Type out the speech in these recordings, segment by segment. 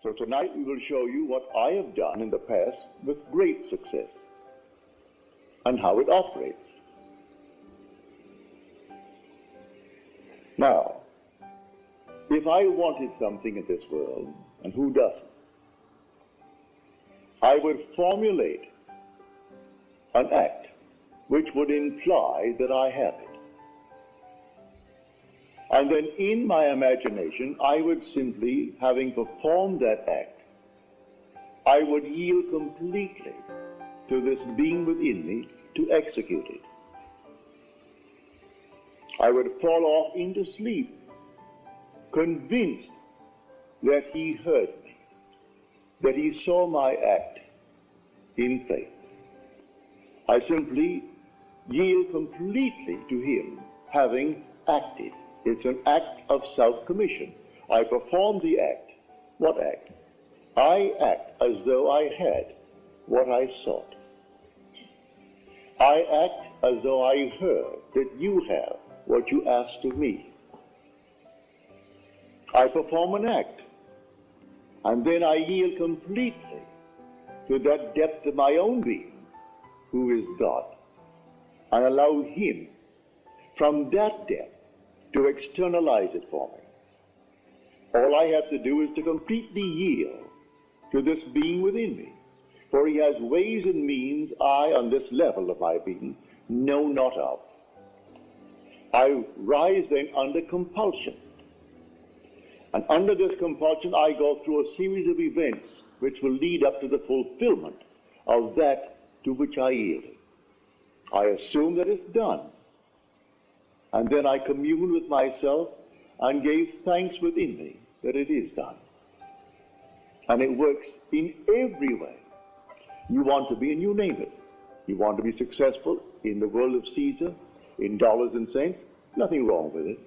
So tonight we will show you what I have done in the past with great success and how it operates. Now, if I wanted something in this world, and who doesn't, I would formulate an act which would imply that I have it. And then in my imagination, I would simply, having performed that act, I would yield completely to this being within me to execute it. I would fall off into sleep, convinced that he heard me, that he saw my act in faith. I simply yield completely to him, having acted. It's an act of self-commission. I perform the act. What act? I act as though I had what I sought. I act as though I heard that you have what you asked of me. I perform an act, and then I yield completely to that depth of my own being, who is God, and allow him from that depth to externalize it for me. All I have to do is to completely yield to this being within me, for he has ways and means I, on this level of my being, know not of. I rise then under compulsion, and under this compulsion I go through a series of events which will lead up to the fulfillment of that to which I yielded. I assume that it's done, and then I commune with myself and gave thanks within me that it is done. And it works in every way. You want to be, and you name it. You want to be successful in the world of Caesar, in dollars and cents, nothing wrong with it.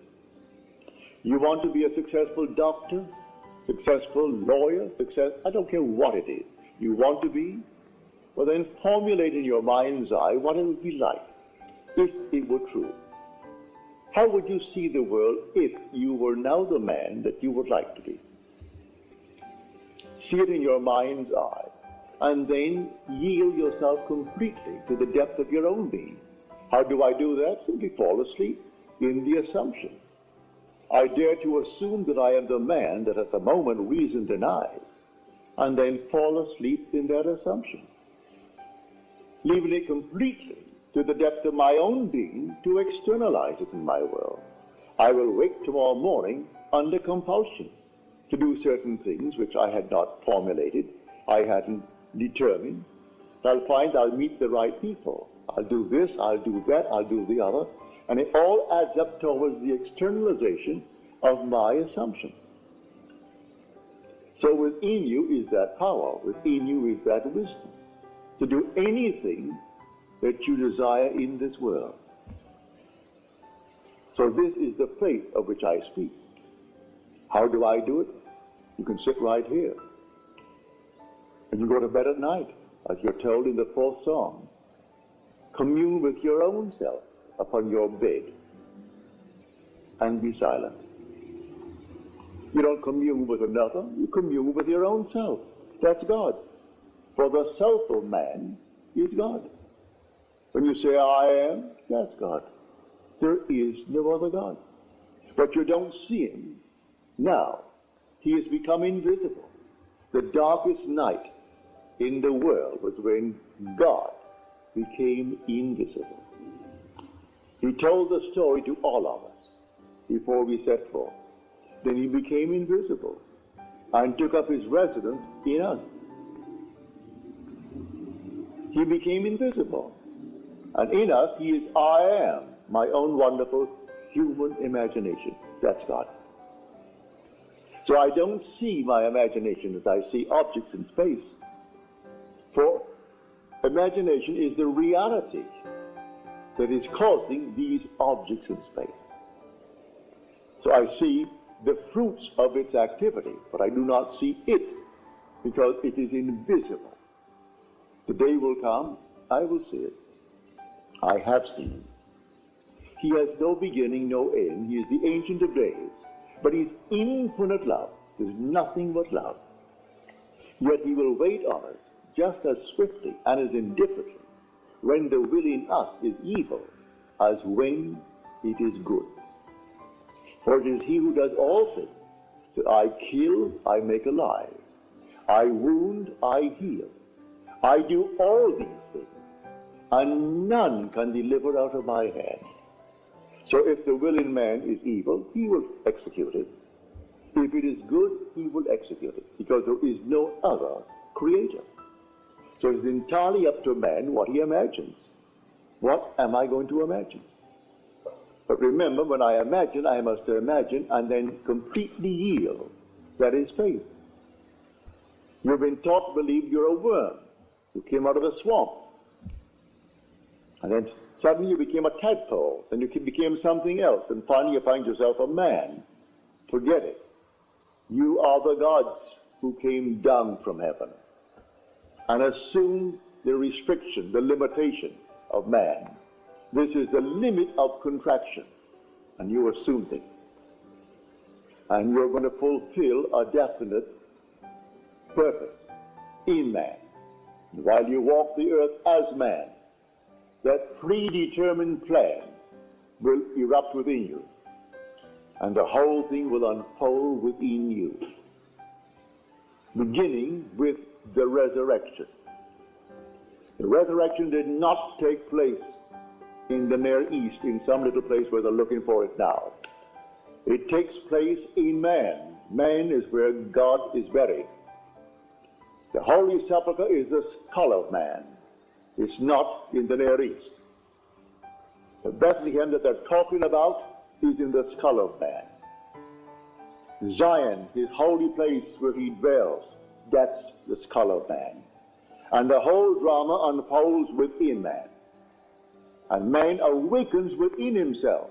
You want to be a successful doctor, successful lawyer, I don't care what it is. You want to be, well then formulate in your mind's eye what it would be like if it were true. How would you see the world if you were now the man that you would like to be? See it in your mind's eye, and then yield yourself completely to the depth of your own being. How do I do that? Simply fall asleep in the assumption. I dare to assume that I am the man that at the moment reason denies, and then fall asleep in that assumption, leaving it completely to the depth of my own being to externalize it in my world. I will wake tomorrow morning under compulsion to do certain things which I had not formulated, I hadn't determined. I'll find I'll meet the right people. I'll do this, I'll do that, I'll do the other, and it all adds up towards the externalization of my assumption. So within you is that power, within you is that wisdom, to do anything that you desire in this world. So this is the faith of which I speak. How do I do it? You can sit right here. And you go to bed at night, as you're told in the 4th Psalm. Commune with your own self upon your bed and be silent. You don't commune with another, you commune with your own self. That's God. For the self of man is God. When you say, I am, that's God. There is no other God. But you don't see him. Now, he has become invisible. The darkest night in the world was when God became invisible. He told the story to all of us before we set forth. Then he became invisible and took up his residence in us. He became invisible. And in us, he is I am, my own wonderful human imagination. That's God. So I don't see my imagination as I see objects in space. For imagination is the reality that is causing these objects in space. So I see the fruits of its activity, but I do not see it because it is invisible. The day will come, I will see it. I have seen him. He has no beginning, no end. He is the Ancient of Days. But he's infinite love. There's nothing but love. Yet he will wait on us just as swiftly and as indifferently when the will in us is evil as when it is good. For it is he who does all things. So I kill, I make alive. I wound, I heal. I do all these things, and none can deliver out of my hand. So if the will in man is evil, he will execute it. If it is good, he will execute it, because there is no other creator. So it's entirely up to man what he imagines. What am I going to imagine? But remember, when I imagine, I must imagine and then completely yield. That is faith. You've been taught to believe you're a worm. You came out of a swamp. And then suddenly you became a tadpole. Then you became something else. And finally you find yourself a man. Forget it. You are the gods who came down from heaven and assumed the restriction, the limitation of man. This is the limit of contraction, and you assumed it. And you're going to fulfill a definite purpose in man. While you walk the earth as man, that predetermined plan will erupt within you, and the whole thing will unfold within you, beginning with the resurrection. The resurrection did not take place in the Near East, in some little place where they're looking for it now. It takes place in man. Man is where God is buried. The Holy Sepulchre is the skull of man. It's not in the Near East. The Bethlehem that they're talking about is in the skull of man. Zion, his holy place where he dwells, that's the skull of man. And the whole drama unfolds within man. And man awakens within himself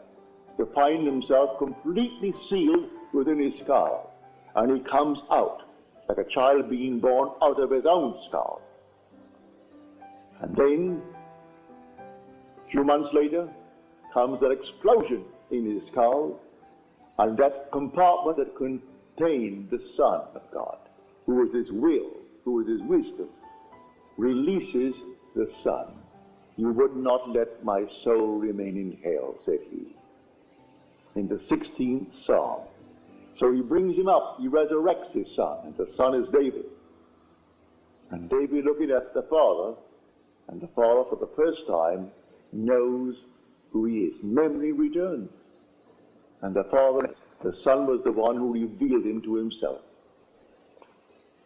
to find himself completely sealed within his skull. And he comes out like a child being born out of his own skull. And then, a few months later, comes that explosion in his skull, and that compartment that contained the Son of God, who is his will, who is his wisdom, releases the Son. You would not let my soul remain in hell, said he, in the 16th Psalm. So he brings him up, he resurrects his son, and the son is David. And David looking at the Father, and the Father for the first time knows who he is. Memory returns. And the Son was the one who revealed him to himself.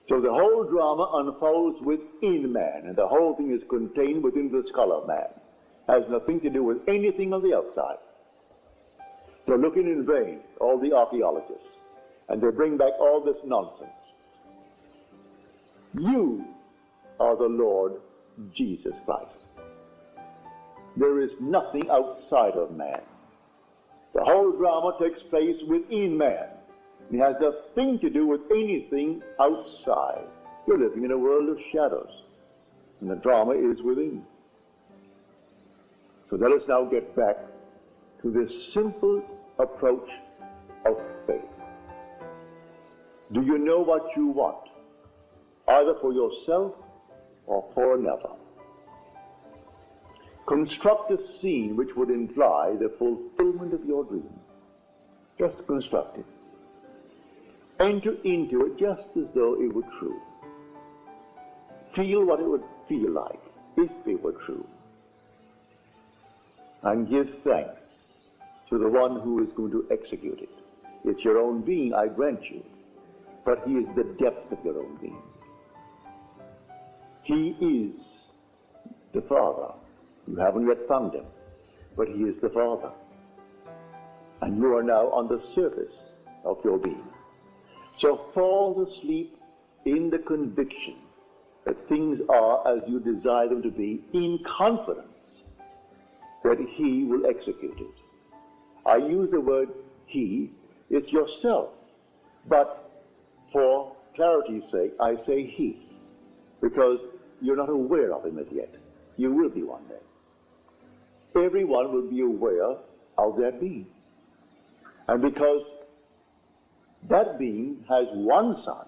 So the whole drama unfolds within man, and the whole thing is contained within the skull of man. Has nothing to do with anything on the outside. They're looking in vain, all the archaeologists, and they bring back all this nonsense. You are the Lord Jesus Christ. There is nothing outside of man. The whole drama takes place within man. It has nothing to do with anything outside. You're living in a world of shadows, and the drama is within. So let us now get back to this simple approach of faith. Do you know what you want, either for yourself or for another? Construct a scene which would imply the fulfillment of your dream. Just construct it. Enter into it just as though it were true. Feel what it would feel like if it were true. And give thanks to the one who is going to execute it. It's your own being, I grant you, but he is the depth of your own being. He is the Father. You haven't yet found him, but he is the Father. And you are now on the surface of your being. So fall asleep in the conviction that things are as you desire them to be, in confidence that he will execute it. I use the word he, it's yourself. But for clarity's sake, I say he, because you're not aware of him as yet. You will be one day. Everyone will be aware of that being. And because that being has one son,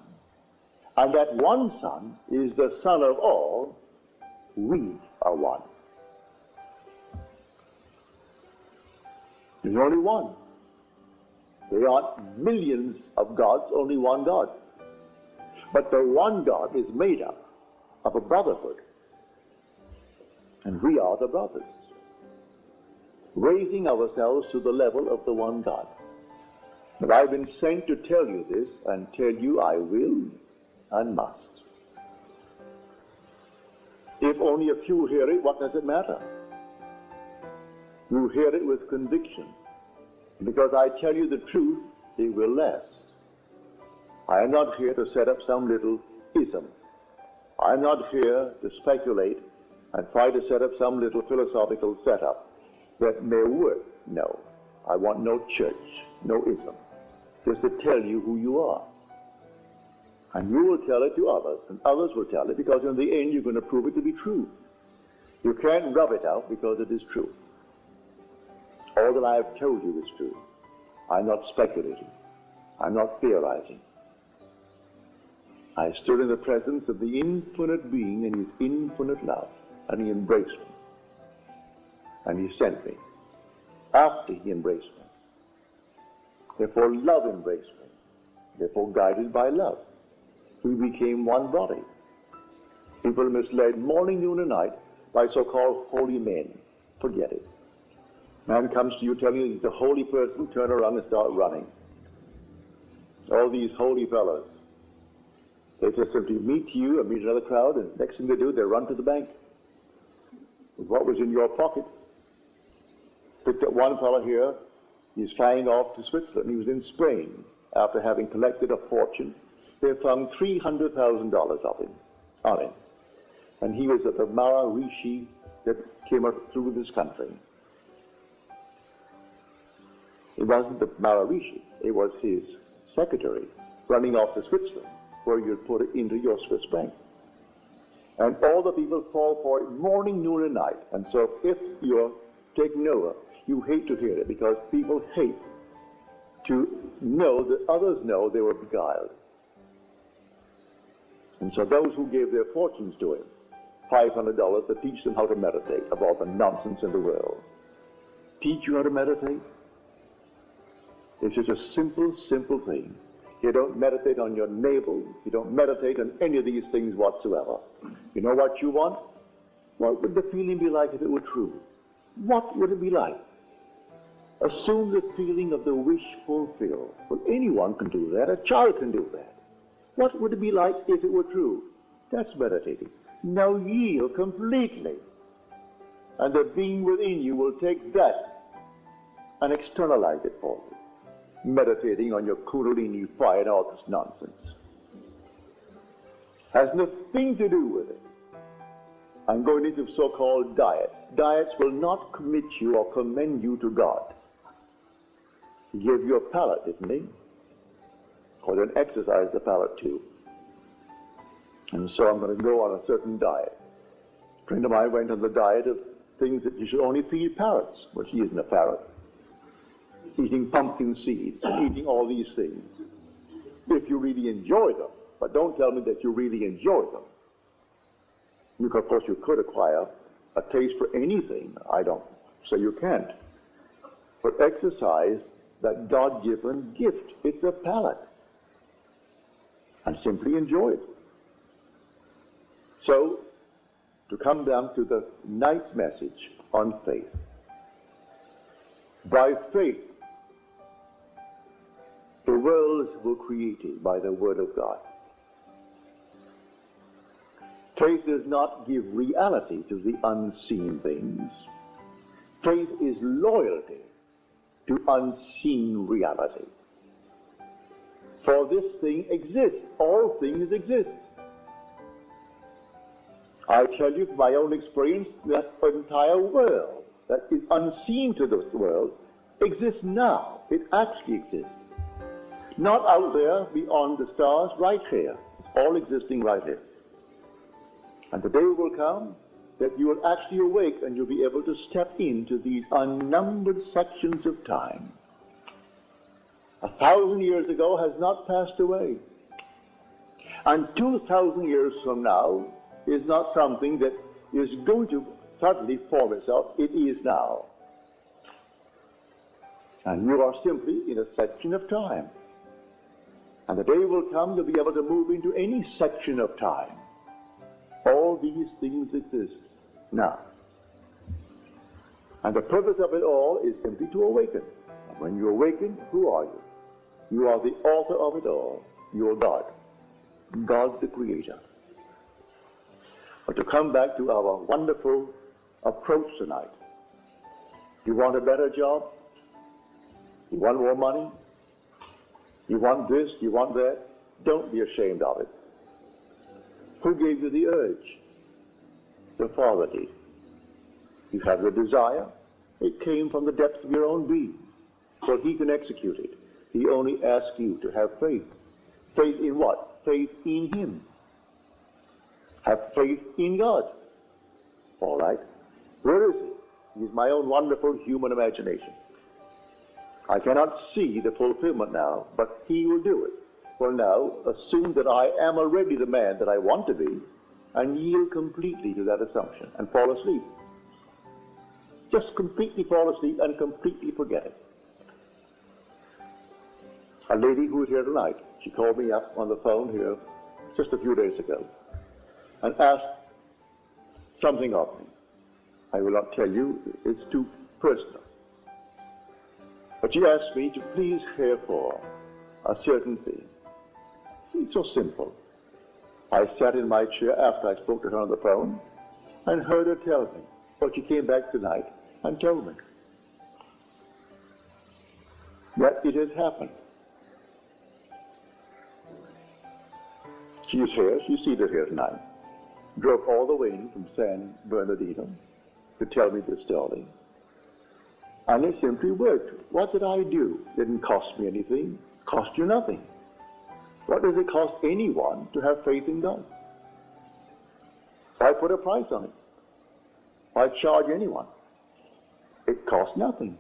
And that one Son is the Son of all. We are one. There's only one. There aren't millions of gods, only one God. But the one God is made up of a brotherhood. And we are the brothers, raising ourselves to the level of the one God. But I've been sent to tell you this, and tell you I will and must. If only a few hear it, what does it matter? You hear it with conviction. Because I tell you the truth, it will last. I am not here to set up some little ism. I am not here to speculate and try to set up some little philosophical setup that may work. No, I want no church, no ism. Just to tell you who you are. And you will tell it to others, and others will tell it, because in the end you're going to prove it to be true. You can't rub it out because it is true. All that I have told you is true. I'm not speculating. I'm not theorizing. I stood in the presence of the infinite being and his infinite love, and he embraced me. And he sent me after he embraced me. Therefore love embraced me. Therefore guided by love, we became one body. People are misled morning, noon, and night by so-called holy men. Forget it. Man comes to you telling you he's a holy person, turn around and start running. All these holy fellows, they just simply meet you and meet another crowd, and next thing they do, they run to the bank with what was in your pocket. Picked up one fellow here, he's flying off to Switzerland. He was in Spain after having collected a fortune. They found $300,000 on him. And he was at the Maharishi that came up through this country. It wasn't the Maharishi, it was his secretary running off to Switzerland, where you'd put it into your Swiss bank. And all the people fall for it morning, noon, and night. And so if you take Noah, you hate to hear it, because people hate to know that others know they were beguiled. And so those who gave their fortunes to him, $500 to teach them how to meditate, of all the nonsense in the world. Teach you how to meditate? It's just a simple, simple thing. You don't meditate on your navel. You don't meditate on any of these things whatsoever. You know what you want? What would the feeling be like if it were true? What would it be like? Assume the feeling of the wish fulfilled. Well, anyone can do that. A child can do that. What would it be like if it were true? That's meditating. Now yield completely. And the being within you will take that and externalize it for you. Meditating on your Kundalini fire and all this nonsense. Has nothing to do with it. I'm going into so-called diets. Diets will not commit you or commend you to God. He gave you a palate, didn't he? Or then exercise the palate too. And so I'm going to go on a certain diet. A friend of mine went on the diet of things that you should only feed parrots. Well, she isn't a parrot. Eating pumpkin seeds and eating all these things. If you really enjoy them, but don't tell me that you really enjoy them. You, of course, you could acquire a taste for anything. I don't say you can't. But exercise that God-given gift. It's a palate. And simply enjoy it. So, to come down to the night's message on faith. By faith, the worlds were created by the Word of God. Faith does not give reality to the unseen things. Faith is loyalty to unseen reality. For this thing exists. All things exist. I tell you from my own experience that the entire world that is unseen to this world exists now. It actually exists. Not out there beyond the stars, right here. It's all existing right here. And the day will come that you will actually awake and you'll be able to step into these unnumbered sections of time. 1,000 years ago has not passed away. And 2,000 years from now is not something that is going to suddenly form itself. It is now. And you are simply in a section of time. And the day will come you'll be able to move into any section of time. All these things exist now. And the purpose of it all is simply to awaken. And when you awaken, who are you? You are the author of it all. You are God. God the Creator. But to come back to our wonderful approach tonight, you want a better job? You want more money? You want this? You want that? Don't be ashamed of it. Who gave you the urge? The Father did. You have the desire. It came from the depths of your own being. So He can execute it. He only asks you to have faith. Faith in what? Faith in Him. Have faith in God. All right. Where is He? He is my own wonderful human imagination. I cannot see the fulfillment now, but He will do it. For now, assume that I am already the man that I want to be, and yield completely to that assumption, and fall asleep. Just completely fall asleep and completely forget it. A lady who is here tonight, she called me up on the phone here just a few days ago, and asked something of me. I will not tell you, it's too personal. But she asked me to please care for a certain thing. It's so simple. I sat in my chair after I spoke to her on the phone and heard her tell me. But she came back tonight and told me that it has happened. She is here. She's seated here tonight. Drove all the way in from San Bernardino to tell me this story. And it simply worked. What did I do? Didn't cost me anything. Cost you nothing. What does it cost anyone to have faith in God? Why put a price on it? Why charge anyone? It costs nothing.